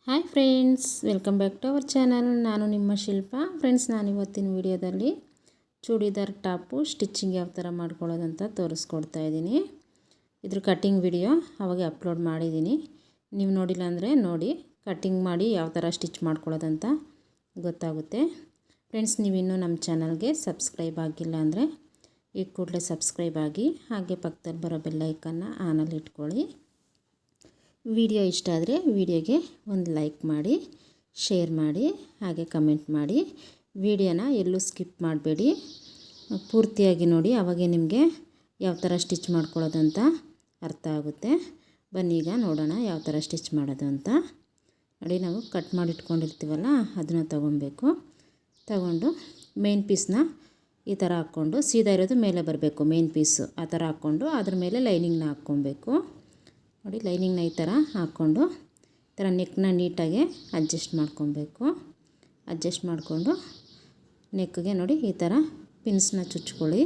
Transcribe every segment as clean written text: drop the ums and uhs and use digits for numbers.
Hi friends, welcome back to our channel. ನಾನು ನಿಮ್ಮ ಶಿಲ್ಪ. Friends, ನಾನು ಇವತ್ತಿನ ವಿಡಿಯೋದಲ್ಲಿ ಚೂಡಿದಾರ್ ಟಾಪು ಸ್ಟಿಚಿಂಗ್ ಯಾವ ಥರ ಮಾಡ್ಕೊಳ್ಳೋದಂತ ತೋರಿಸ್ಕೊಡ್ತಾ ಇದ್ದೀನಿ. ಇದ್ರ ಕಟ್ಟಿಂಗ್ ವಿಡಿಯೋ ಅವಾಗ ಅಪ್ಲೋಡ್ ಮಾಡಿದ್ದೀನಿ. ನೀವು ನೋಡಿಲ್ಲ ಅಂದರೆ ನೋಡಿ, ಕಟ್ಟಿಂಗ್ ಮಾಡಿ ಯಾವ ಥರ ಸ್ಟಿಚ್ ಮಾಡ್ಕೊಳ್ಳೋದಂತ ಗೊತ್ತಾಗುತ್ತೆ. ಫ್ರೆಂಡ್ಸ್, ನೀವಿನ್ನೂ ನಮ್ಮ ಚಾನಲ್ಗೆ ಸಬ್ಸ್ಕ್ರೈಬ್ ಆಗಿಲ್ಲ ಅಂದರೆ ಈ ಕೂಡಲೇ ಸಬ್ಸ್ಕ್ರೈಬ್ ಆಗಿ, ಹಾಗೆ ಪಕ್ಕದಲ್ಲಿ ಬರೋ ಬೆಲ್ಲೈಕನ್ನು ಆನಲ್ಲಿ ಇಟ್ಕೊಳ್ಳಿ. ವಿಡಿಯೋ ಇಷ್ಟ ಆದರೆ ವಿಡಿಯೋಗೆ ಒಂದು ಲೈಕ್ ಮಾಡಿ, ಶೇರ್ ಮಾಡಿ, ಹಾಗೆ ಕಮೆಂಟ್ ಮಾಡಿ. ವಿಡಿಯೋನ ಎಲ್ಲೂ ಸ್ಕಿಪ್ ಮಾಡಬೇಡಿ, ಪೂರ್ತಿಯಾಗಿ ನೋಡಿ. ಆವಾಗೇ ನಿಮಗೆ ಯಾವ ಥರ ಸ್ಟಿಚ್ ಮಾಡ್ಕೊಳ್ಳೋದಂತ ಅರ್ಥ ಆಗುತ್ತೆ. ಬನ್ನಿ ಈಗ ನೋಡೋಣ ಯಾವ ಥರ ಸ್ಟಿಚ್ ಮಾಡೋದು ಅಂತ. ನೋಡಿ, ನಾವು ಕಟ್ ಮಾಡಿ ಇಟ್ಕೊಂಡಿರ್ತೀವಲ್ಲ ಅದನ್ನು ತಗೊಬೇಕು. ತಗೊಂಡು ಮೇನ್ ಪೀಸ್ನ ಈ ಥರ ಹಾಕ್ಕೊಂಡು, ಸೀದಾ ಇರೋದು ಮೇಲೆ ಬರಬೇಕು ಮೇನ್ ಪೀಸು. ಆ ಥರ ಹಾಕ್ಕೊಂಡು ಅದ್ರ ಮೇಲೆ ಲೈನಿಂಗ್ನ ಹಾಕ್ಕೊಬೇಕು. ನೋಡಿ, ಲೈನಿಂಗ್ನ ಈ ಥರ ಹಾಕ್ಕೊಂಡು ಈ ಥರ ನೆಕ್ನ ನೀಟಾಗಿ ಅಡ್ಜಸ್ಟ್ ಮಾಡ್ಕೊಬೇಕು. ಅಡ್ಜಸ್ಟ್ ಮಾಡಿಕೊಂಡು ನೆಕ್ಗೆ ನೋಡಿ ಈ ಥರ ಪಿನ್ಸ್ನ ಚುಚ್ಕೊಳ್ಳಿ.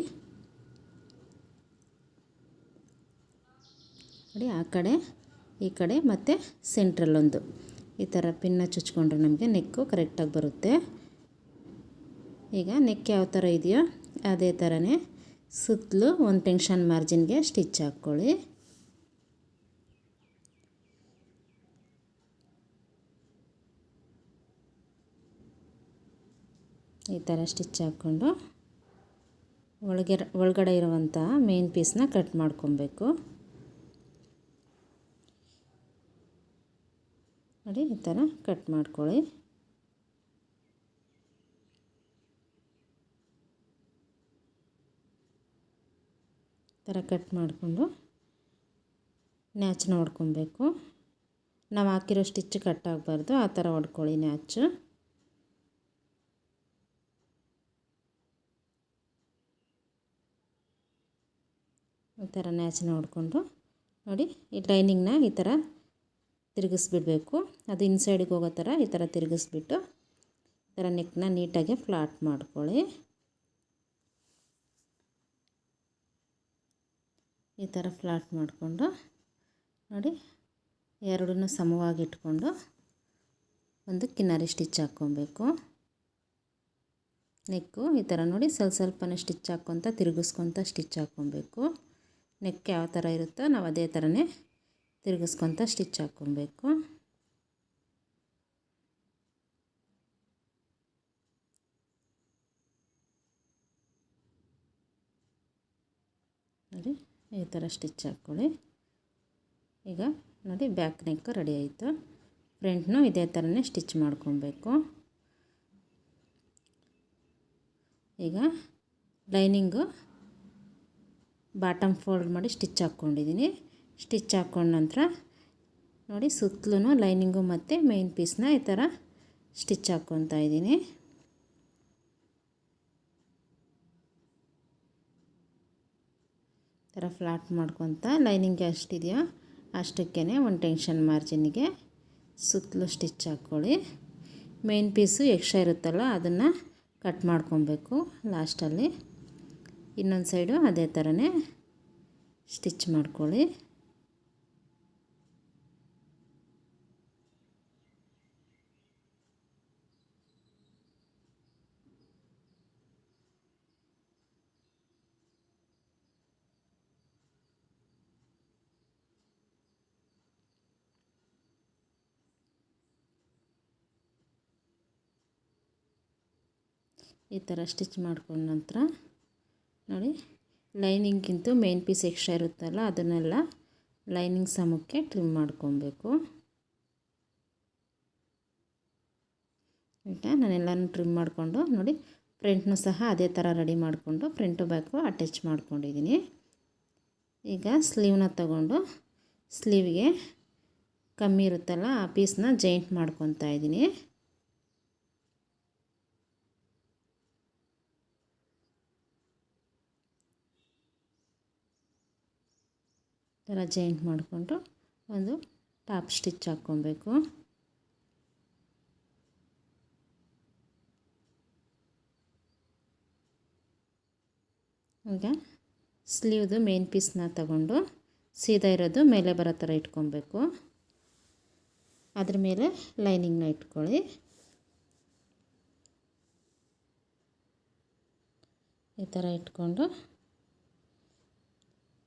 ನೋಡಿ, ಆ ಕಡೆ ಈ ಕಡೆ ಮತ್ತು ಸೆಂಟ್ರಲ್ಲೊಂದು ಈ ಥರ ಪಿನ್ನ ಚುಚ್ಕೊಂಡ್ರೆ ನಮಗೆ ನೆಕ್ಕು ಕರೆಕ್ಟಾಗಿ ಬರುತ್ತೆ. ಈಗ ನೆಕ್ ಯಾವ ಥರ ಇದೆಯೋ ಅದೇ ಥರನೇ ಸುತ್ತಲೂ ಒಂದು ಟೆನ್ಷನ್ ಮಾರ್ಜಿನ್ಗೆ ಸ್ಟಿಚ್ ಹಾಕ್ಕೊಳ್ಳಿ. ಈ ಥರ ಸ್ಟಿಚ್ ಹಾಕ್ಕೊಂಡು ಒಳಗಡೆ ಇರುವಂಥ ಮೇನ್ ಪೀಸ್ನ ಕಟ್ ಮಾಡ್ಕೊಬೇಕು. ನೋಡಿ, ಈ ಥರ ಕಟ್ ಮಾಡ್ಕೊಳ್ಳಿ. ಈ ಥರ ಕಟ್ ಮಾಡಿಕೊಂಡು ನ್ಯಾಚನ್ನ ಹೊಡ್ಕೊಬೇಕು. ನಾವು ಹಾಕಿರೋ ಸ್ಟಿಚ್ ಕಟ್ ಆಗಬಾರ್ದು, ಆ ಥರ ಹೊಡ್ಕೊಳ್ಳಿ ನ್ಯಾಚು. ಈ ಥರ ನ್ಯಾಚನ್ನ ಹೊಡ್ಕೊಂಡು ನೋಡಿ, ಈ ಲೈನಿಂಗ್ನ ಈ ಥರ ತಿರುಗಿಸ್ಬಿಡಬೇಕು. ಅದು ಇನ್ಸೈಡಿಗೆ ಹೋಗೋ ಥರ ಈ ಥರ ತಿರುಗಿಸ್ಬಿಟ್ಟು ಈ ಥರ ನೆಕ್ನ ನೀಟಾಗಿ ಫ್ಲಾಟ್ ಮಾಡ್ಕೊಳ್ಳಿ. ಈ ಥರ ಫ್ಲಾಟ್ ಮಾಡಿಕೊಂಡು ನೋಡಿ, ಎರಡನ್ನೂ ಸಮವಾಗಿ ಇಟ್ಕೊಂಡು ಒಂದು ಕಿನಾರಿ ಸ್ಟಿಚ್ ಹಾಕ್ಕೊಬೇಕು. ನೆಕ್ಕು ಈ ಥರ ನೋಡಿ ಸ್ವಲ್ಪನೇ ಸ್ಟಿಚ್ ಹಾಕ್ಕೊತ ತಿರುಗಿಸ್ಕೊತ ಸ್ಟಿಚ್ ಹಾಕ್ಕೊಬೇಕು. ನೆಕ್ ಯಾವ ಥರ ಇರುತ್ತೋ ನಾವು ಅದೇ ಥರನೇ ತಿರುಗಿಸ್ಕೊತ ಸ್ಟಿಚ್ ಹಾಕ್ಕೊಬೇಕು. ನೋಡಿ, ಈ ಥರ ಸ್ಟಿಚ್ ಹಾಕ್ಕೊಳ್ಳಿ. ಈಗ ನೋಡಿ, ಬ್ಯಾಕ್ ನೆಕ್ ರೆಡಿ ಆಯಿತು. ಫ್ರಂಟ್ನೂ ಇದೇ ಥರನೇ ಸ್ಟಿಚ್ ಮಾಡ್ಕೊಬೇಕು. ಈಗ ಲೈನಿಂಗು ಬಾಟಮ್ ಫೋಲ್ಡ್ ಮಾಡಿ ಸ್ಟಿಚ್ ಹಾಕ್ಕೊಂಡಿದ್ದೀನಿ. ಸ್ಟಿಚ್ ಹಾಕ್ಕೊಂಡ ನಂತರ ನೋಡಿ, ಸುತ್ತಲೂ ಲೈನಿಂಗು ಮತ್ತು ಮೇನ್ ಪೀಸ್ನ ಈ ಥರ ಸ್ಟಿಚ್ ಹಾಕ್ಕೊತಾ ಇದ್ದೀನಿ. ಈ ಥರ ಫ್ಲಾಟ್ ಮಾಡ್ಕೊತ ಲೈನಿಂಗ್ ಎಷ್ಟಿದೆಯೋ ಅಷ್ಟಕ್ಕೇ ಒಂದು ಟೆನ್ಷನ್ ಮಾರ್ಜಿನ್ಗೆ ಸುತ್ತಲೂ ಸ್ಟಿಚ್ ಹಾಕ್ಕೊಳ್ಳಿ. ಮೇನ್ ಪೀಸು ಎಕ್ಸ್ಟ್ರಾ ಇರುತ್ತಲ್ಲ ಅದನ್ನು ಕಟ್ ಮಾಡ್ಕೊಬೇಕು ಲಾಸ್ಟಲ್ಲಿ. ಇನ್ನೊಂದು ಸೈಡು ಅದೇ ಥರನೇ ಸ್ಟಿಚ್ ಮಾಡ್ಕೊಳ್ಳಿ. ಈ ಥರ ಸ್ಟಿಚ್ ಮಾಡ್ಕೊಂಡ ನಂತರ ನೋಡಿ, ಲೈನಿಂಗ್ಗಿಂತ ಮೇನ್ ಪೀಸ್ ಎಕ್ಸ್ಟ್ರಾ ಇರುತ್ತಲ್ಲ ಅದನ್ನೆಲ್ಲ ಲೈನಿಂಗ್ ಸಮಕ್ಕೆ ಟ್ರಿಮ್ ಮಾಡ್ಕೊಬೇಕು. ಈಗ ನಾನೆಲ್ಲನೂ ಟ್ರಿಮ್ ಮಾಡಿಕೊಂಡು ನೋಡಿ, ಫ್ರಂಟ್ನೂ ಸಹ ಅದೇ ಥರ ರೆಡಿ ಮಾಡಿಕೊಂಡು ಫ್ರಂಟು ಬ್ಯಾಕು ಅಟ್ಯಾಚ್ ಮಾಡ್ಕೊಂಡಿದ್ದೀನಿ. ಈಗ ಸ್ಲೀವ್ನ ತಗೊಂಡು ಸ್ಲೀವ್ಗೆ ಕಮ್ಮಿ ಇರುತ್ತಲ್ಲ ಆ ಪೀಸ್ನ ಜಾಯಿಂಟ್ ಮಾಡ್ಕೊತಾ ಇದ್ದೀನಿ. ಥರ ಜಾಯಿಂಟ್ ಮಾಡಿಕೊಂಡು ಒಂದು ಟಾಪ್ ಸ್ಟಿಚ್ ಹಾಕ್ಕೊಬೇಕು. ಈಗ ಸ್ಲೀವ್ದು ಮೇನ್ ಪೀಸ್ನ ತಗೊಂಡು ಸೀದಾ ಇರೋದು ಮೇಲೆ ಬರೋ ಥರ ಇಟ್ಕೊಬೇಕು. ಅದ್ರ ಮೇಲೆ ಲೈನಿಂಗ್ನ ಇಟ್ಕೊಳ್ಳಿ. ಈ ಥರ ಇಟ್ಕೊಂಡು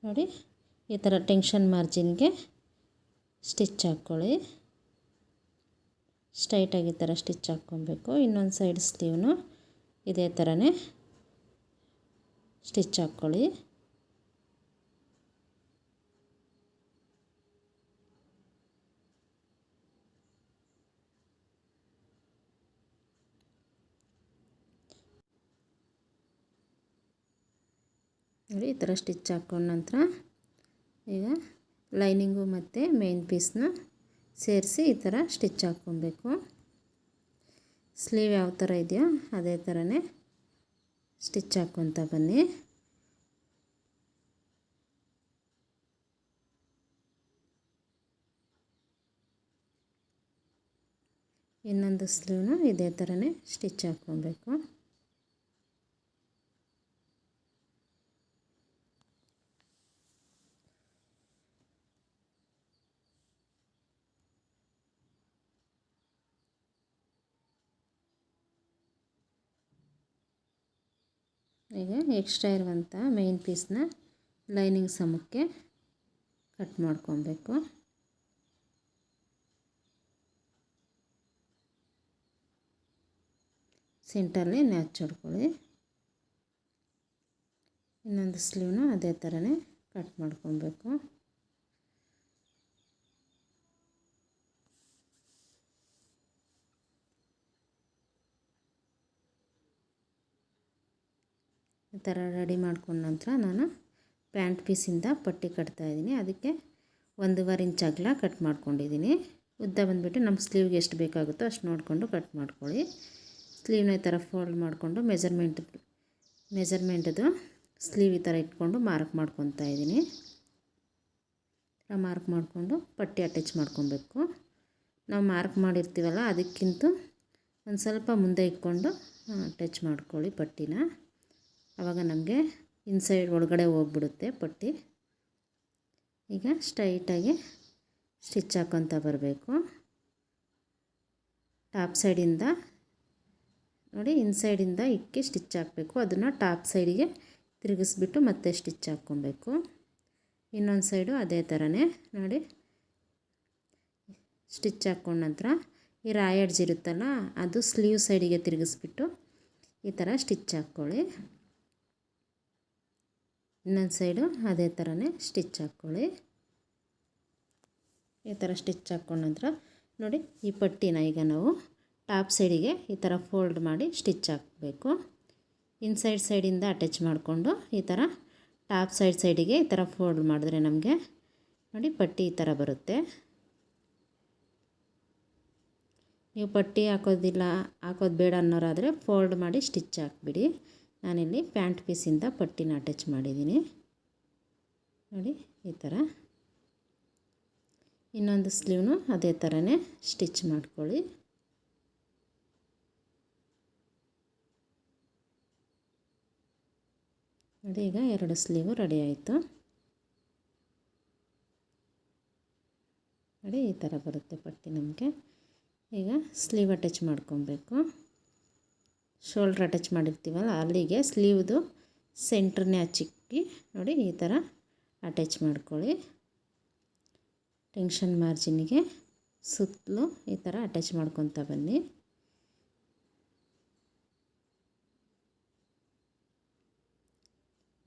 ನೋಡಿ ಈ ಥರ ಟೆನ್ಷನ್ ಮಾರ್ಜಿನ್ಗೆ ಸ್ಟಿಚ್ ಹಾಕ್ಕೊಳ್ಳಿ. ಸ್ಟ್ರೈಟಾಗಿ ಈ ಥರ ಸ್ಟಿಚ್ ಹಾಕ್ಕೊಬೇಕು. ಇನ್ನೊಂದು ಸೈಡ್ ಸ್ಲೀವ್ನು ಇದೇ ಥರನೇ ಸ್ಟಿಚ್ ಹಾಕ್ಕೊಳ್ಳಿ. ನೋಡಿ ಈ ಥರ ಸ್ಟಿಚ್ ಹಾಕ್ಕೊಂಡ ನಂತರ ಈಗ ಲೈನಿಂಗು ಮತ್ತು ಮೇನ್ ಪೀಸ್ನ ಸೇರಿಸಿ ಈ ಥರ ಸ್ಟಿಚ್ ಹಾಕ್ಕೊಬೇಕು. ಸ್ಲೀವ್ ಯಾವ ಥರ ಇದೆಯೋ ಅದೇ ಥರನೇ ಸ್ಟಿಚ್ ಹಾಕ್ಕೊತ ಬನ್ನಿ. ಇನ್ನೊಂದು ಸ್ಲೀವ್ನು ಇದೇ ಥರನೇ ಸ್ಟಿಚ್ ಹಾಕ್ಕೊಬೇಕು. ಈಗ ಎಕ್ಸ್ಟ್ರಾ ಇರುವಂಥ ಮೇನ್ ಪೀಸ್ನ ಲೈನಿಂಗ್ ಸಮಕ್ಕೆ ಕಟ್ ಮಾಡ್ಕೊಬೇಕು. ಸೆಂಟರ್ಲಿ ನ್ಯಾಚ್ ಹೊಡ್ಕೊಳ್ಳಿ. ಇನ್ನೊಂದು ಸ್ಲೀವ್ನ ಅದೇ ಥರನೇ ಕಟ್ ಮಾಡ್ಕೊಬೇಕು. ಈ ಥರ ರೆಡಿ ಮಾಡ್ಕೊಂಡ ನಂತರ ನಾನು ಪ್ಯಾಂಟ್ ಪೀಸಿಂದ ಪಟ್ಟಿ ಕಟ್ತಾಯಿದ್ದೀನಿ. ಅದಕ್ಕೆ 1.5 ಇಂಚ್ ಅಗಲ ಕಟ್ ಮಾಡ್ಕೊಂಡಿದ್ದೀನಿ. ಉದ್ದ ಬಂದುಬಿಟ್ಟು ನಮ್ಮ ಸ್ಲೀವ್ಗೆ ಎಷ್ಟು ಬೇಕಾಗುತ್ತೋ ಅಷ್ಟು ನೋಡಿಕೊಂಡು ಕಟ್ ಮಾಡ್ಕೊಳ್ಳಿ. ಸ್ಲೀವ್ನ ಈ ಥರ ಫೋಲ್ಡ್ ಮಾಡಿಕೊಂಡು ಮೆಜರ್ಮೆಂಟದು ಸ್ಲೀವ್ ಈ ಥರ ಇಟ್ಕೊಂಡು ಮಾರ್ಕ್ ಮಾಡ್ಕೊತಾ ಇದ್ದೀನಿ. ಮಾರ್ಕ್ ಮಾಡಿಕೊಂಡು ಪಟ್ಟಿ ಅಟ್ಯಾಚ್ ಮಾಡ್ಕೊಬೇಕು. ನಾವು ಮಾರ್ಕ್ ಮಾಡಿರ್ತೀವಲ್ಲ ಅದಕ್ಕಿಂತ ಒಂದು ಸ್ವಲ್ಪ ಮುಂದೆ ಇಟ್ಕೊಂಡು ಅಟ್ಯಾಚ್ ಮಾಡ್ಕೊಳ್ಳಿ ಪಟ್ಟಿನ. ಆವಾಗ ನಮಗೆ ಇನ್ಸೈಡ್ ಒಳಗಡೆ ಹೋಗ್ಬಿಡುತ್ತೆ ಪಟ್ಟಿ. ಈಗ ಸ್ಟ್ರೈಟಾಗಿ ಸ್ಟಿಚ್ ಹಾಕ್ಕೊತ ಬರಬೇಕು. ಟಾಪ್ ಸೈಡಿಂದ ನೋಡಿ ಇನ್ಸೈಡಿಂದ ಇಕ್ಕಿ ಸ್ಟಿಚ್ ಹಾಕಬೇಕು. ಅದನ್ನು ಟಾಪ್ ಸೈಡಿಗೆ ತಿರುಗಿಸ್ಬಿಟ್ಟು ಮತ್ತೆ ಸ್ಟಿಚ್ ಹಾಕ್ಕೊಬೇಕು. ಇನ್ನೊಂದು ಸೈಡು ಅದೇ ಥರನೇ ನೋಡಿ ಸ್ಟಿಚ್ ಹಾಕ್ಕೊಂಡ ನಂತರ ಈ ರಾಯ್ ಎಡ್ಜ್ ಇರುತ್ತಲ್ಲ ಅದು ಸ್ಲೀವ್ ಸೈಡಿಗೆ ತಿರುಗಿಸ್ಬಿಟ್ಟು ಈ ಥರ ಸ್ಟಿಚ್ ಹಾಕ್ಕೊಳ್ಳಿ. ಇನ್ನೊಂದು ಸೈಡು ಅದೇ ಥರನೇ ಸ್ಟಿಚ್ ಹಾಕ್ಕೊಳ್ಳಿ. ಈ ಥರ ಸ್ಟಿಚ್ ಹಾಕ್ಕೊಂಡ ನಂತರ ನೋಡಿ ಈ ಪಟ್ಟಿನ ಈಗ ನಾವು ಟಾಪ್ ಸೈಡಿಗೆ ಈ ಥರ ಫೋಲ್ಡ್ ಮಾಡಿ ಸ್ಟಿಚ್ ಹಾಕಬೇಕು. ಸೈಡಿಂದ ಅಟ್ಯಾಚ್ ಮಾಡಿಕೊಂಡು ಈ ಥರ ಟಾಪ್ ಸೈಡಿಗೆ ಈ ಥರ ಫೋಲ್ಡ್ ಮಾಡಿದ್ರೆ ನಮಗೆ ನೋಡಿ ಪಟ್ಟಿ ಈ ಥರ ಬರುತ್ತೆ. ನೀವು ಪಟ್ಟಿ ಹಾಕೋದು ಬೇಡ ಅನ್ನೋರಾದರೆ ಫೋಲ್ಡ್ ಮಾಡಿ ಸ್ಟಿಚ್ ಹಾಕ್ಬಿಡಿ. ನಾನಿಲ್ಲಿ ಪ್ಯಾಂಟ್ ಪೀಸಿಂದ ಪಟ್ಟಿನ ಅಟ್ಯಾಚ್ ಮಾಡಿದ್ದೀನಿ ನೋಡಿ ಈ ಥರ. ಇನ್ನೊಂದು ಸ್ಲೀವ್ನು ಅದೇ ಥರನೇ ಸ್ಟಿಚ್ ಮಾಡ್ಕೊಳ್ಳಿ. ನೋಡಿ ಈಗ 2 ಸ್ಲೀವು ರೆಡಿ ಆಯಿತು. ನೋಡಿ ಈ ಥರ ಬರುತ್ತೆ ಪಟ್ಟಿ ನಮಗೆ. ಈಗ ಸ್ಲೀವ್ ಅಟ್ಯಾಚ್ ಮಾಡ್ಕೊಬೇಕು. ಶೋಲ್ಡ್ರ್ ಅಟ್ಯಾಚ್ ಮಾಡಿರ್ತೀವಲ್ಲ ಅಲ್ಲಿಗೆ ಸ್ಲೀವ್ದು ಸೆಂಟ್ರನ್ನೇ ಹಚ್ಚಿಕ್ಕಿ ನೋಡಿ ಈ ಥರ ಅಟ್ಯಾಚ್ ಮಾಡ್ಕೊಳ್ಳಿ. ಟೆನ್ಷನ್ ಮಾರ್ಜಿನ್ಗೆ ಸುತ್ತಲೂ ಈ ಥರ ಅಟ್ಯಾಚ್ ಮಾಡ್ಕೊತ ಬನ್ನಿ.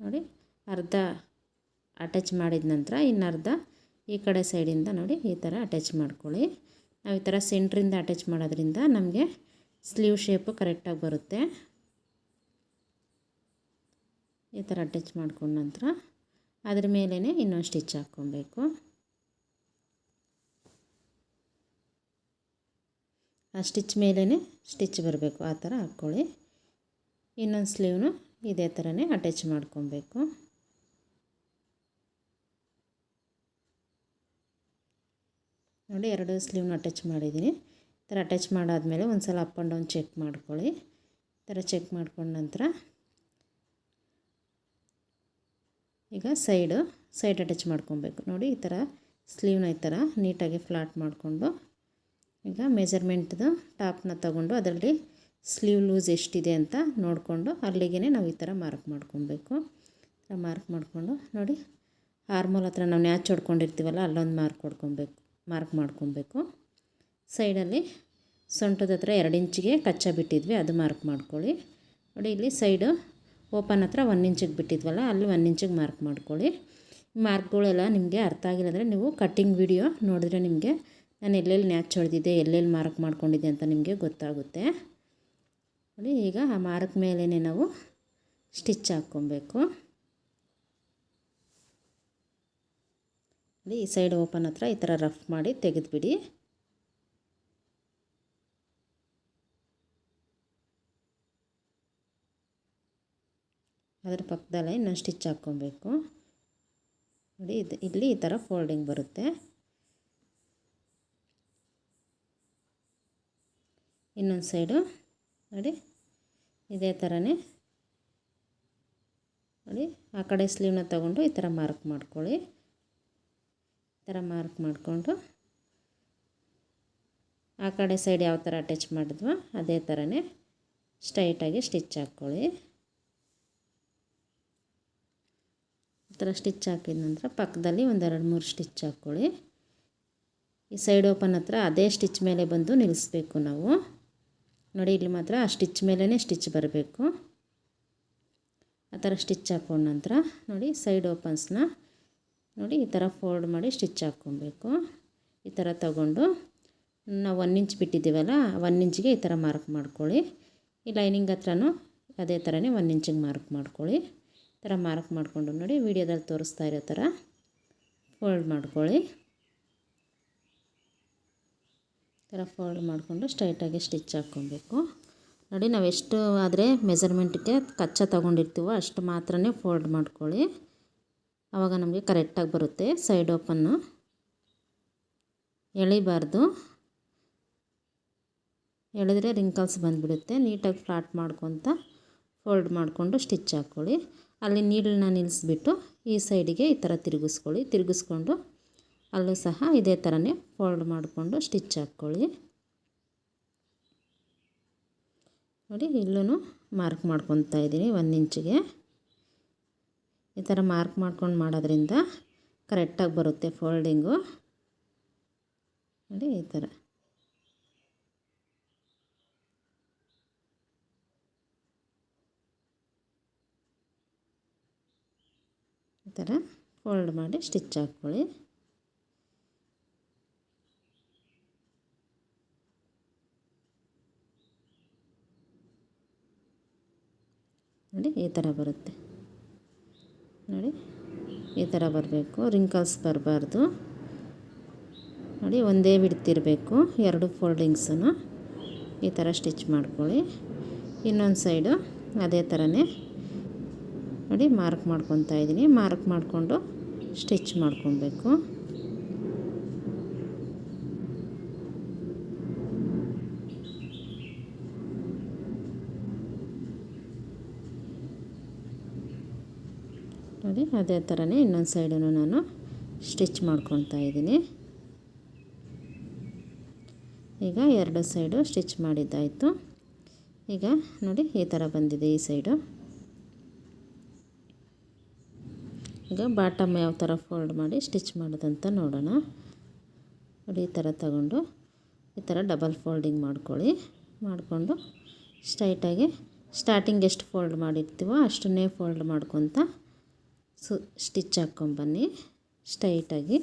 ನೋಡಿ ಅರ್ಧ ಅಟ್ಯಾಚ್ ಮಾಡಿದ ನಂತರ ಇನ್ನರ್ಧ ಈ ಕಡೆ ಸೈಡಿಂದ ನೋಡಿ ಈ ಥರ ಅಟ್ಯಾಚ್ ಮಾಡ್ಕೊಳ್ಳಿ. ನಾವು ಈ ಥರ ಸೆಂಟ್ರಿಂದ ಅಟ್ಯಾಚ್ ಮಾಡೋದ್ರಿಂದ ನಮಗೆ ಸ್ಲೀವ್ ಶೇಪು ಕರೆಕ್ಟಾಗಿ ಬರುತ್ತೆ. ಈ ಥರ ಅಟ್ಯಾಚ್ ಮಾಡ್ಕೊಂಡ ನಂತರ ಅದ್ರ ಮೇಲೇ ಇನ್ನೊಂದು ಸ್ಟಿಚ್ ಹಾಕ್ಕೊಬೇಕು. ಆ ಸ್ಟಿಚ್ ಮೇಲೇ ಸ್ಟಿಚ್ ಬರಬೇಕು ಆ ಥರ ಹಾಕ್ಕೊಳ್ಳಿ. ಇನ್ನೊಂದು ಸ್ಲೀವ್ನು ಇದೇ ಥರನೇ ಅಟ್ಯಾಚ್ ಮಾಡ್ಕೊಬೇಕು. ನೋಡಿ 2 ಸ್ಲೀವ್ನ ಅಟ್ಯಾಚ್ ಮಾಡಿದ್ದೀನಿ. ಈ ಥರ ಅಟ್ಯಾಚ್ ಮಾಡಾದಮೇಲೆ ಒಂದು ಸಲ ಅಪ್ ಆ್ಯಂಡ್ ಡೌನ್ ಚೆಕ್ ಮಾಡ್ಕೊಳ್ಳಿ. ಈ ಥರ ಚೆಕ್ ಮಾಡ್ಕೊಂಡ ನಂತರ ಈಗ ಸೈಡ್ ಅಟ್ಯಾಚ್ ಮಾಡ್ಕೊಬೇಕು. ನೋಡಿ ಈ ಥರ ಸ್ಲೀವ್ನ ಈ ಥರ ನೀಟಾಗಿ ಫ್ಲಾಟ್ ಮಾಡಿಕೊಂಡು ಈಗ ಮೆಜರ್ಮೆಂಟ್ದು ಟಾಪ್ನ ತಗೊಂಡು ಅದರಲ್ಲಿ ಸ್ಲೀವ್ ಲೂಸ್ ಎಷ್ಟಿದೆ ಅಂತ ನೋಡಿಕೊಂಡು ಅಲ್ಲಿಗೆ ನಾವು ಈ ಥರ ಮಾರ್ಕ್ ಮಾಡ್ಕೊಬೇಕು. ಈ ಥರ ಮಾರ್ಕ್ ಮಾಡಿಕೊಂಡು ನೋಡಿ, ಆರ್ಮೋಲ್ ಹತ್ರ ನಾವು ನ್ಯಾಚ್ ಹೊಡ್ಕೊಂಡಿರ್ತೀವಲ್ಲ ಅಲ್ಲೊಂದು ಮಾರ್ಕ್ ಮಾಡ್ಕೊಬೇಕು. ಸೈಡಲ್ಲಿ ಸೊಂಟದ ಹತ್ರ 2 ಇಂಚಿಗೆ ಕಚ್ಚಾ ಬಿಟ್ಟಿದ್ವಿ, ಅದು ಮಾರ್ಕ್ ಮಾಡ್ಕೊಳ್ಳಿ. ನೋಡಿ, ಇಲ್ಲಿ ಸೈಡು ಓಪನ್ ಹತ್ರ 1 ಇಂಚಿಗೆ ಬಿಟ್ಟಿದ್ವಲ್ಲ ಅಲ್ಲಿ 1 ಇಂಚಿಗೆ ಮಾರ್ಕ್ ಮಾಡ್ಕೊಳ್ಳಿ. ಮಾರ್ಕ್ಗಳೆಲ್ಲ ನಿಮಗೆ ಅರ್ಥ ಆಗಿಲ್ಲ ಅಂದರೆ ನೀವು ಕಟ್ಟಿಂಗ್ ವಿಡಿಯೋ ನೋಡಿದ್ರೆ ನಿಮಗೆ ನಾನು ಎಲ್ಲೆಲ್ಲಿ ನ್ಯಾಚ್ ಹೊಡೆದಿದ್ದೆ, ಎಲ್ಲೆಲ್ಲಿ ಮಾರ್ಕ್ ಮಾಡ್ಕೊಂಡಿದ್ದೆ ಅಂತ ನಿಮಗೆ ಗೊತ್ತಾಗುತ್ತೆ. ನೋಡಿ, ಈಗ ಆ ಮಾರ್ಕ್ ಮೇಲೇ ನಾವು ಸ್ಟಿಚ್ ಹಾಕ್ಕೊಬೇಕು. ನೋಡಿ, ಈ ಸೈಡ್ ಓಪನ್ ಹತ್ರ ಈ ಥರ ರಫ್ ಮಾಡಿ ತೆಗೆದುಬಿಡಿ. ಅದರ ಪಕ್ಕದಲ್ಲೇ ಇನ್ನೊಂದು ಸ್ಟಿಚ್ ಹಾಕ್ಕೊಬೇಕು. ನೋಡಿ, ಇಲ್ಲಿ ಈ ಥರ ಫೋಲ್ಡಿಂಗ್ ಬರುತ್ತೆ. ಇನ್ನೊಂದು ಸೈಡು ನೋಡಿ ಇದೇ ಥರನೇ ನೋಡಿ, ಆ ಕಡೆ ಸ್ಲೀವ್ನ ತಗೊಂಡು ಈ ಥರ ಮಾರ್ಕ್ ಮಾಡ್ಕೊಳ್ಳಿ. ಈ ಥರ ಮಾರ್ಕ್ ಮಾಡಿಕೊಂಡು ಆ ಕಡೆ ಸೈಡ್ ಯಾವ ಥರ ಅಟ್ಯಾಚ್ ಮಾಡಿದ್ವೋ ಅದೇ ಥರನೇ ಸ್ಟ್ರೈಟಾಗಿ ಸ್ಟಿಚ್ ಹಾಕ್ಕೊಳ್ಳಿ. ಈ ಥರ ಸ್ಟಿಚ್ ಹಾಕಿದ ನಂತರ ಪಕ್ಕದಲ್ಲಿ ಒಂದು 2-3 ಸ್ಟಿಚ್ ಹಾಕ್ಕೊಳ್ಳಿ. ಈ ಸೈಡ್ ಓಪನ್ ಹತ್ರ ಅದೇ ಸ್ಟಿಚ್ ಮೇಲೆ ಬಂದು ನಿಲ್ಲಿಸ್ಬೇಕು ನಾವು. ನೋಡಿ, ಇಲ್ಲಿ ಮಾತ್ರ ಆ ಸ್ಟಿಚ್ ಮೇಲೇ ಸ್ಟಿಚ್ ಬರಬೇಕು. ಆ ಥರ ಸ್ಟಿಚ್ ಹಾಕ್ಕೊಂಡ ನಂತರ ನೋಡಿ, ಸೈಡ್ ಓಪನ್ಸ್ನ ನೋಡಿ ಈ ಥರ ಫೋಲ್ಡ್ ಮಾಡಿ ಸ್ಟಿಚ್ ಹಾಕ್ಕೊಬೇಕು. ಈ ಥರ ತಗೊಂಡು ನಾವು 1 ಇಂಚ್ ಬಿಟ್ಟಿದ್ದೀವಲ್ಲ 1 ಇಂಚಿಗೆ ಈ ಥರ ಮಾರ್ಕ್ ಮಾಡ್ಕೊಳ್ಳಿ. ಈ ಲೈನಿಂಗ್ ಹತ್ರನೂ ಅದೇ ಥರನೇ 1 ಇಂಚಿಗೆ ಮಾರ್ಕ್ ಮಾಡ್ಕೊಳ್ಳಿ. ಈ ಥರ ಮಾರ್ಕ್ ಮಾಡಿಕೊಂಡು ನೋಡಿ, ವಿಡಿಯೋದಲ್ಲಿ ತೋರಿಸ್ತಾ ಇರೋ ಥರ ಫೋಲ್ಡ್ ಮಾಡ್ಕೊಳ್ಳಿ. ಈ ಥರ ಫೋಲ್ಡ್ ಮಾಡಿಕೊಂಡು ಸ್ಟ್ರೈಟಾಗಿ ಸ್ಟಿಚ್ ಹಾಕ್ಕೊಬೇಕು. ನೋಡಿ, ನಾವು ಎಷ್ಟು ಆದರೆ ಮೆಜರ್ಮೆಂಟ್ಗೆ ಕಚ್ಚಾ ತೊಗೊಂಡಿರ್ತೀವೋ ಅಷ್ಟು ಮಾತ್ರನೇ ಫೋಲ್ಡ್ ಮಾಡ್ಕೊಳ್ಳಿ. ಆವಾಗ ನಮಗೆ ಕರೆಕ್ಟಾಗಿ ಬರುತ್ತೆ. ಸೈಡ್ ಓಪನ್ನು ಎಳಿಬಾರ್ದು, ಎಳೆದ್ರೆ ರಿಂಕಲ್ಸ್ ಬಂದುಬಿಡುತ್ತೆ. ನೀಟಾಗಿ ಫ್ಲಾಟ್ ಮಾಡ್ಕೊತ ಫೋಲ್ಡ್ ಮಾಡಿಕೊಂಡು ಸ್ಟಿಚ್ ಹಾಕ್ಕೊಳ್ಳಿ. ಅಲ್ಲಿ ನೀಡಲನ್ನ ನಿಲ್ಲಿಸ್ಬಿಟ್ಟು ಈ ಸೈಡಿಗೆ ಈ ಥರ ತಿರುಗಿಸ್ಕೊಳ್ಳಿ. ತಿರುಗಿಸ್ಕೊಂಡು ಅಲ್ಲೂ ಸಹ ಇದೇ ಥರನೇ ಫೋಲ್ಡ್ ಮಾಡಿಕೊಂಡು ಸ್ಟಿಚ್ ಹಾಕ್ಕೊಳ್ಳಿ. ನೋಡಿ, ಇಲ್ಲೂ ಮಾರ್ಕ್ ಮಾಡ್ಕೊತಾ ಇದ್ದೀನಿ 1 ಇಂಚಿಗೆ. ಈ ಥರ ಮಾರ್ಕ್ ಮಾಡ್ಕೊಂಡು ಮಾಡೋದ್ರಿಂದ ಕರೆಕ್ಟಾಗಿ ಬರುತ್ತೆ ಫೋಲ್ಡಿಂಗು. ನೋಡಿ, ಈ ಥರ ಫೋಲ್ಡ್ ಮಾಡಿ ಸ್ಟಿಚ್ ಹಾಕ್ಕೊಳ್ಳಿ. ನೋಡಿ, ಈ ಥರ ಬರುತ್ತೆ. ನೋಡಿ, ಈ ಥರ ಬರಬೇಕು, ರಿಂಕಲ್ಸ್ ಬರಬಾರ್ದು. ನೋಡಿ, ಒಂದೇ ಬಿಡ್ತಿರಬೇಕು 2 ಫೋಲ್ಡಿಂಗ್ಸನ್ನು. ಈ ಥರ ಸ್ಟಿಚ್ ಮಾಡ್ಕೊಳ್ಳಿ. ಇನ್ನೊಂದು ಸೈಡು ಅದೇ ಥರನೇ ನೋಡಿ ಮಾರ್ಕ್ ಮಾಡ್ಕೊತಾ ಇದ್ದೀನಿ. ಮಾರ್ಕ್ ಮಾಡಿಕೊಂಡು ಸ್ಟಿಚ್ ಮಾಡ್ಕೊಬೇಕು. ನೋಡಿ, ಅದೇ ಥರನೇ ಇನ್ನೊಂದು ಸೈಡನ್ನು ನಾನು ಸ್ಟಿಚ್ ಮಾಡ್ಕೊತಾ ಇದ್ದೀನಿ. ಈಗ 2 ಸೈಡು ಸ್ಟಿಚ್ ಮಾಡಿದ್ದಾಯಿತು. ಈಗ ನೋಡಿ, ಈ ಥರ ಬಂದಿದೆ ಈ ಸೈಡು. ಈಗ ಬಾಟಮ್ ಯಾವ ಥರ ಫೋಲ್ಡ್ ಮಾಡಿ ಸ್ಟಿಚ್ ಮಾಡೋದಂತ ನೋಡೋಣ. ನೋಡಿ, ಈ ಥರ ತಗೊಂಡು ಈ ಥರ ಡಬಲ್ ಫೋಲ್ಡಿಂಗ್ ಮಾಡ್ಕೊಳ್ಳಿ. ಮಾಡಿಕೊಂಡು ಸ್ಟ್ರೈಟಾಗಿ ಸ್ಟಾರ್ಟಿಂಗ್ ಎಷ್ಟು ಫೋಲ್ಡ್ ಮಾಡಿರ್ತೀವೋ ಅಷ್ಟನ್ನೇ ಫೋಲ್ಡ್ ಮಾಡ್ಕೊತ ಸ್ಟಿಚ್ ಹಾಕ್ಕೊಂಬನ್ನಿ ಸ್ಟ್ರೈಟಾಗಿ.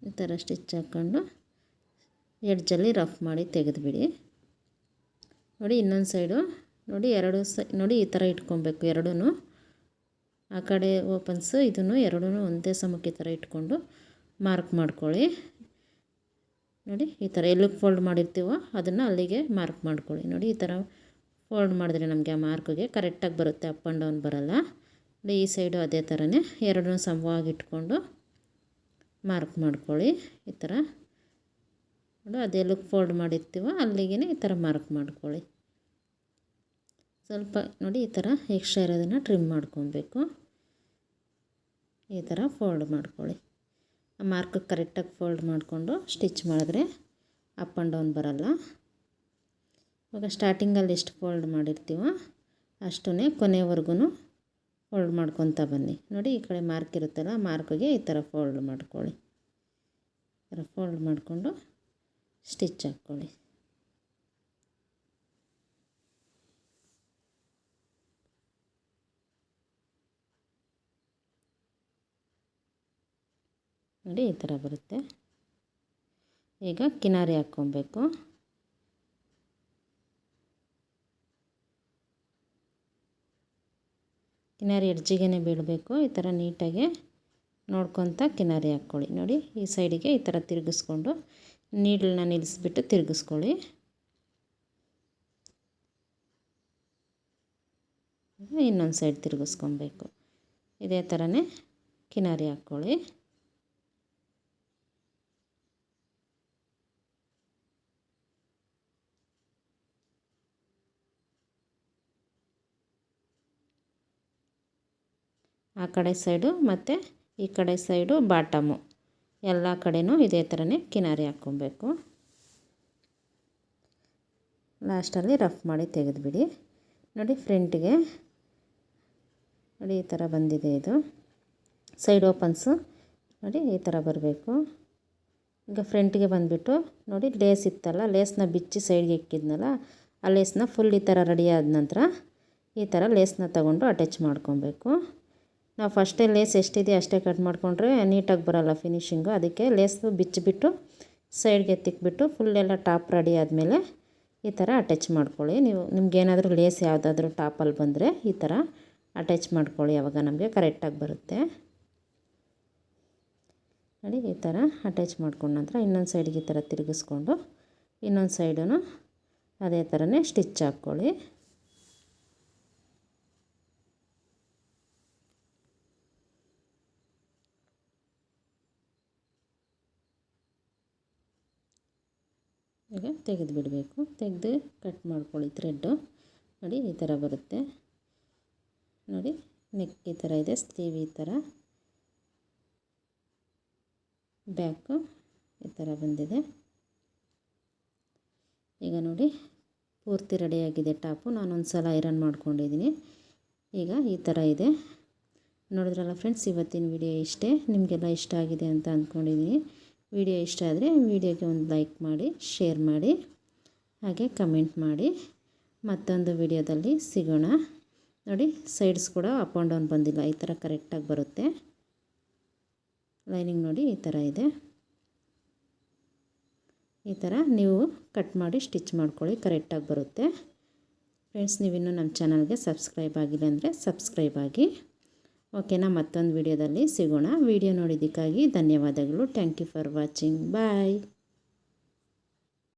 ಈ ಥರ ಸ್ಟಿಚ್ ಹಾಕ್ಕೊಂಡು ಎಡ್ಜಲ್ಲಿ ರಫ್ ಮಾಡಿ ತೆಗೆದುಬಿಡಿ. ನೋಡಿ, ಇನ್ನೊಂದು ಸೈಡು ನೋಡಿ ನೋಡಿ ಈ ಥರ ಇಟ್ಕೊಬೇಕು. ಎರಡೂ ಆ ಕಡೆ ಓಪನ್ಸು ಇದನ್ನು ಎರಡೂ ಒಂದೇ ಸಮಕ್ಕೆ ಈ ಥರ ಇಟ್ಕೊಂಡು ಮಾರ್ಕ್ ಮಾಡ್ಕೊಳ್ಳಿ. ನೋಡಿ, ಈ ಥರ ಎಲ್ಲಿಗೆ ಫೋಲ್ಡ್ ಮಾಡಿರ್ತೀವೋ ಅದನ್ನು ಅಲ್ಲಿಗೆ ಮಾರ್ಕ್ ಮಾಡ್ಕೊಳ್ಳಿ. ನೋಡಿ, ಈ ಥರ ಫೋಲ್ಡ್ ಮಾಡಿದ್ರೆ ನಮಗೆ ಆ ಮಾರ್ಕ್ಗೆ ಕರೆಕ್ಟಾಗಿ ಬರುತ್ತೆ, ಅಪ್ ಆ್ಯಂಡ್ ಡೌನ್ ಬರೋಲ್ಲ. ನೋಡಿ, ಈ ಸೈಡು ಅದೇ ಥರನೇ ಎರಡೂ ಸಮವಾಗಿ ಇಟ್ಕೊಂಡು ಮಾರ್ಕ್ ಮಾಡ್ಕೊಳ್ಳಿ. ಈ ಥರ ನೋಡಿ, ಅದೆಲ್ಲಿಗೆ ಫೋಲ್ಡ್ ಮಾಡಿರ್ತೀವೋ ಅಲ್ಲಿಗೆ ಈ ಥರ ಮಾರ್ಕ್ ಮಾಡ್ಕೊಳ್ಳಿ. ಸ್ವಲ್ಪ ನೋಡಿ ಈ ಥರ ಎಕ್ಸ್ಟ್ರಾ ಇರೋದನ್ನು ಟ್ರಿಮ್ ಮಾಡ್ಕೊಬೇಕು. ಈ ಥರ ಫೋಲ್ಡ್ ಮಾಡ್ಕೊಳ್ಳಿ. ಆ ಮಾರ್ಕ್ ಕರೆಕ್ಟಾಗಿ ಫೋಲ್ಡ್ ಮಾಡಿಕೊಂಡು ಸ್ಟಿಚ್ ಮಾಡಿದ್ರೆ ಅಪ್ ಆ್ಯಂಡ್ ಡೌನ್ ಬರಲ್ಲ. ಇವಾಗ ಸ್ಟಾರ್ಟಿಂಗಲ್ಲಿ ಎಷ್ಟು ಫೋಲ್ಡ್ ಮಾಡಿರ್ತೀವೋ ಅಷ್ಟೇ ಕೊನೆವರೆಗೂ ಫೋಲ್ಡ್ ಮಾಡ್ಕೊತಾ ಬನ್ನಿ. ನೋಡಿ ಈ ಕಡೆ ಮಾರ್ಕ್ ಇರುತ್ತಲ್ಲ, ಮಾರ್ಕ್ಗೆ ಈ ಥರ ಫೋಲ್ಡ್ ಮಾಡ್ಕೊಳ್ಳಿ. ಈ ಥರ ಫೋಲ್ಡ್ ಮಾಡಿಕೊಂಡು ಸ್ಟಿಚ್ ಹಾಕ್ಕೊಳ್ಳಿ. ನೋಡಿ ಈ ಥರ ಬರುತ್ತೆ. ಈಗ ಕಿನಾರಿ ಹಾಕ್ಕೊಬೇಕು. ಕಿನಾರಿ ಎಡ್ಜಿಗೆ ಬೀಳಬೇಕು. ಈ ಥರ ನೀಟಾಗಿ ನೋಡ್ಕೊತ ಕಿನಾರಿ ಹಾಕ್ಕೊಳ್ಳಿ. ನೋಡಿ ಈ ಸೈಡಿಗೆ ಈ ಥರ ತಿರುಗಿಸ್ಕೊಂಡು ನೀಡಲನ್ನ ನಿಲ್ಲಿಸ್ಬಿಟ್ಟು ತಿರುಗಿಸ್ಕೊಳ್ಳಿ. ಇನ್ನೊಂದು ಸೈಡ್ ತಿರುಗಿಸ್ಕೊಬೇಕು. ಇದೇ ಥರನೇ ಕಿನಾರಿ ಹಾಕ್ಕೊಳ್ಳಿ. ಆ ಕಡೆ ಸೈಡು ಮತ್ತು ಈ ಕಡೆ ಸೈಡು ಬಾಟಮು ಎಲ್ಲ ಕಡೆನೂ ಇದೇ ಥರನೇ ಕಿನಾರಿ ಹಾಕ್ಕೊಬೇಕು. ಲಾಸ್ಟಲ್ಲಿ ರಫ್ ಮಾಡಿ ತೆಗೆದುಬಿಡಿ. ನೋಡಿ ಫ್ರಂಟಿಗೆ ನೋಡಿ ಈ ಥರ ಬಂದಿದೆ. ಇದು ಸೈಡ್ ಓಪನ್ಸು ನೋಡಿ ಈ ಥರ ಬರಬೇಕು. ಈಗ ಫ್ರಂಟಿಗೆ ಬಂದುಬಿಟ್ಟು ನೋಡಿ ಲೇಸ್ ಇತ್ತಲ್ಲ, ಲೇಸ್ನ ಬಿಚ್ಚಿ ಸೈಡ್ಗೆ ಇಕ್ಕಿದ್ನಲ್ಲ, ಆ ಲೇಸ್ನ ಫುಲ್ ಈ ಥರ ರೆಡಿ ಆದ ನಂತರ ಈ ಥರ ಲೇಸ್ನ ತಗೊಂಡು ಅಟ್ಯಾಚ್ ಮಾಡ್ಕೊಬೇಕು. ನಾವು ಫಸ್ಟೇ ಲೇಸ್ ಎಷ್ಟಿದೆ ಅಷ್ಟೇ ಕಟ್ ಮಾಡಿಕೊಂಡ್ರೆ ನೀಟಾಗಿ ಬರೋಲ್ಲ ಫಿನಿಶಿಂಗು. ಅದಕ್ಕೆ ಲೇಸು ಬಿಚ್ಚಿಬಿಟ್ಟು ಸೈಡ್ಗೆ ತಿಕ್ಬಿಟ್ಟು ಫುಲ್ಲೆಲ್ಲ ಟಾಪ್ ರೆಡಿ ಆದಮೇಲೆ ಈ ಥರ ಅಟ್ಯಾಚ್ ಮಾಡ್ಕೊಳ್ಳಿ. ನಿಮಗೇನಾದರೂ ಲೇಸ್ ಯಾವುದಾದ್ರೂ ಟಾಪಲ್ಲಿ ಬಂದರೆ ಈ ಥರ ಅಟ್ಯಾಚ್ ಮಾಡ್ಕೊಳ್ಳಿ. ಆವಾಗ ನಮಗೆ ಕರೆಕ್ಟಾಗಿ ಬರುತ್ತೆ. ನೋಡಿ ಈ ಥರ ಅಟ್ಯಾಚ್ ಮಾಡ್ಕೊಂಡ ನಂತರ ಇನ್ನೊಂದು ಸೈಡ್ಗೆ ಈ ಥರ ತಿರುಗಿಸ್ಕೊಂಡು ಇನ್ನೊಂದು ಸೈಡೂ ಅದೇ ಥರನೇ ಸ್ಟಿಚ್ ಹಾಕ್ಕೊಳ್ಳಿ. ಈಗ ತೆಗೆದು ಬಿಡಬೇಕು. ತೆಗೆದು ಕಟ್ ಮಾಡ್ಕೊಳ್ಳಿ ಥ್ರೆಡ್ಡು. ನೋಡಿ ಈ ಥರ ಬರುತ್ತೆ. ನೋಡಿ ನೆಕ್ ಈ ಥರ ಇದೆ, ಸ್ಲೀವ್ ಈ ಥರ, ಬ್ಯಾಕು ಈ ಥರ ಬಂದಿದೆ. ಈಗ ನೋಡಿ ಪೂರ್ತಿ ರೆಡಿಯಾಗಿದೆ ಟಾಪು. ನಾನೊಂದು ಸಲ ಐರನ್ ಮಾಡ್ಕೊಂಡಿದ್ದೀನಿ. ಈಗ ಈ ಥರ ಇದೆ. ನೋಡಿದ್ರಲ್ಲ ಫ್ರೆಂಡ್ಸ್, ಇವತ್ತಿನ ವಿಡಿಯೋ ಇಷ್ಟೇ. ನಿಮಗೆಲ್ಲ ಇಷ್ಟ ಆಗಿದೆ ಅಂತ ಅಂದ್ಕೊಂಡಿದ್ದೀನಿ. ವಿಡಿಯೋ ಇಷ್ಟ ಆದರೆ ವಿಡಿಯೋಗೆ ಒಂದು ಲೈಕ್ ಮಾಡಿ, ಶೇರ್ ಮಾಡಿ, ಹಾಗೆ ಕಮೆಂಟ್ ಮಾಡಿ. ಮತ್ತೊಂದು ವಿಡಿಯೋದಲ್ಲಿ ಸಿಗೋಣ. ನೋಡಿ ಸೈಡ್ಸ್ ಕೂಡ ಅಪ್ ಆ್ಯಂಡ್ ಡೌನ್ ಬಂದಿಲ್ಲ, ಈ ಥರ ಕರೆಕ್ಟಾಗಿ ಬರುತ್ತೆ. ಲೈನಿಂಗ್ ನೋಡಿ ಈ ಥರ ಇದೆ. ಈ ಥರ ನೀವು ಕಟ್ ಮಾಡಿ ಸ್ಟಿಚ್ ಮಾಡ್ಕೊಳ್ಳಿ, ಕರೆಕ್ಟಾಗಿ ಬರುತ್ತೆ. ಫ್ರೆಂಡ್ಸ್, ನೀವಿನ್ನೂ ನಮ್ಮ ಚಾನಲ್ಗೆ ಸಬ್ಸ್ಕ್ರೈಬ್ ಆಗಿಲ್ಲ ಅಂದರೆ ಸಬ್ಸ್ಕ್ರೈಬ್ ಆಗಿ. ಓಕೆನಾ, ಮತ್ತೊಂದು ವಿಡಿಯೋದಲ್ಲಿ ಸಿಗೋಣ. ವಿಡಿಯೋ ನೋಡಿದ್ದಕ್ಕಾಗಿ ಧನ್ಯವಾದಗಳು. Thank you for watching. Bye.